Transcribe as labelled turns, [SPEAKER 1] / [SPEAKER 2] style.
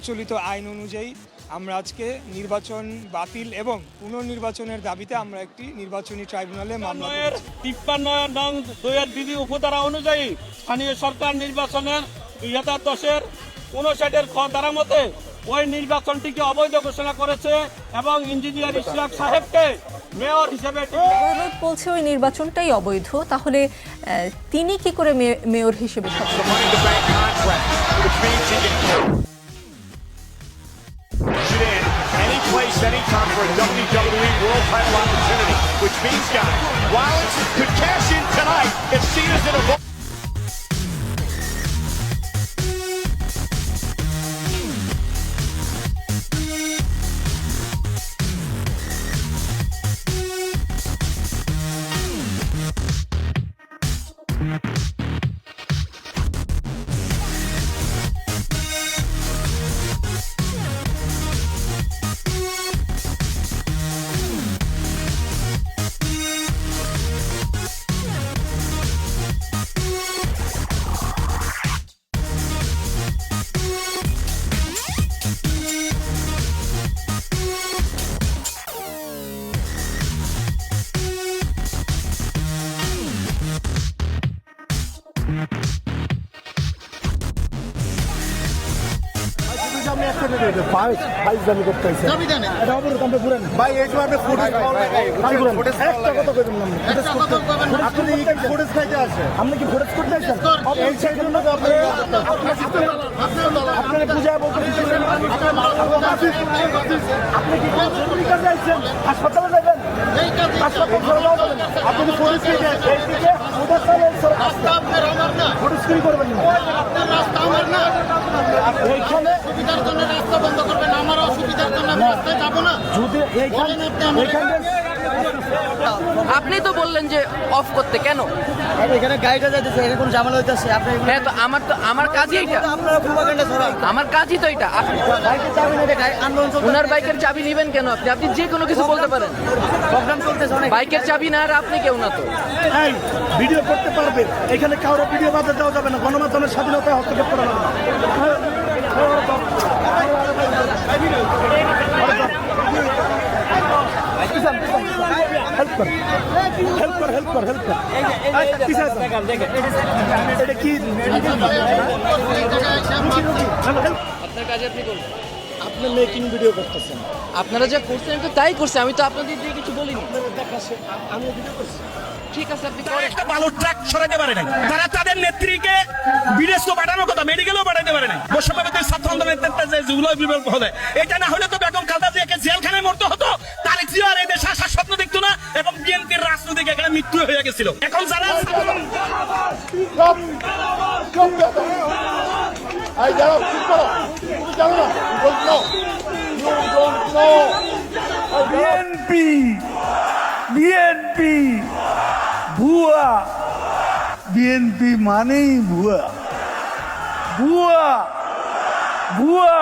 [SPEAKER 1] প্রচলিত আইন অনুযায়ী আমরা আজকে নির্বাচন বাতিল এবং পুনর্নির্বাচনের দাবিতে আমরা একটি নির্বাচনী ট্রাইব্যুনালে মামলা করেছি।
[SPEAKER 2] 53 নং 2 বিধি উপধারা অনুযায়ী স্থানীয় সরকার নির্বাচনের 2010-এর 59-এর খ ধারা মতে ওই নির্বাচনটিকে অবৈধ ঘোষণা করেছে এবং ইঞ্জিনিয়ার ইশরাক সাহেবকে মেয়র হিসেবে
[SPEAKER 3] আদালত বলছে ওই নির্বাচনটাই অবৈধ, তাহলে তিনি কি করে মেয়র হিসেবে
[SPEAKER 4] Any place, anytime for a WWE World Title opportunity, which means, guys, Rollins could cash in tonight if Cena's in a
[SPEAKER 5] আপনি তো বললেন যে অফ করতে, কেন
[SPEAKER 6] এখানে গাড়িটা যাইতেছে, এখানে কোনো ঝামেলা হইতেছে?
[SPEAKER 5] হ্যাঁ, তো আমার কাজই এটা, আমার কাজই তো এটা। ওনার বাইকের চাবি নেবেন কেন? আপনি যে কোনো কিছু বলতে পারেন।
[SPEAKER 6] প্রোগ্রাম চলতেছে,
[SPEAKER 5] বাইকের চাবি না আর আপনি কেউ না তো।
[SPEAKER 6] ভিডিও করতে পারবে, এখানে কারো ভিডিও বাধা দেওয়া যাবে না, গণমাধ্যমের স্বাধীনতায় হস্তক্ষেপ করা যাবে না।
[SPEAKER 5] আপনার কাজে আপনি করবেন,
[SPEAKER 6] আপনি মেকিং ভিডিও করতেছেন,
[SPEAKER 5] আপনারা যা করছেন তো তাই করছে, আমি তো আপনাদের দিয়ে কিছু বলিনি।
[SPEAKER 6] আমি ভিডিও করছি।
[SPEAKER 5] ঠিক আছে, আপনি করেন।
[SPEAKER 2] একটা বালুর ট্রাক সরাতে পারে নাই, তারা তাদের নেত্রীকে বিদেশে পাঠানোর কথা, মেডিকেলেও পাঠাতে পারে নাই। বৈষম্যবিরোধী ছাত্র আন্দোলনের যেগুলো বিপ্লব হলে, এটা না হলে তো বেগম খালেদা জিয়াকে জেলখানায় মরতে হতো, তারেক জিয়া আর এই দেশে আসার স্বপ্ন দেখতো না, এবং বিএনপির রাজনৈতিক এখানে মৃত্যু হয়ে গেছিল। এখন যারা
[SPEAKER 7] বিএনপি ভুয়া, বিএনপি মানেই ভুয়া, ভুয়া, ভুয়া।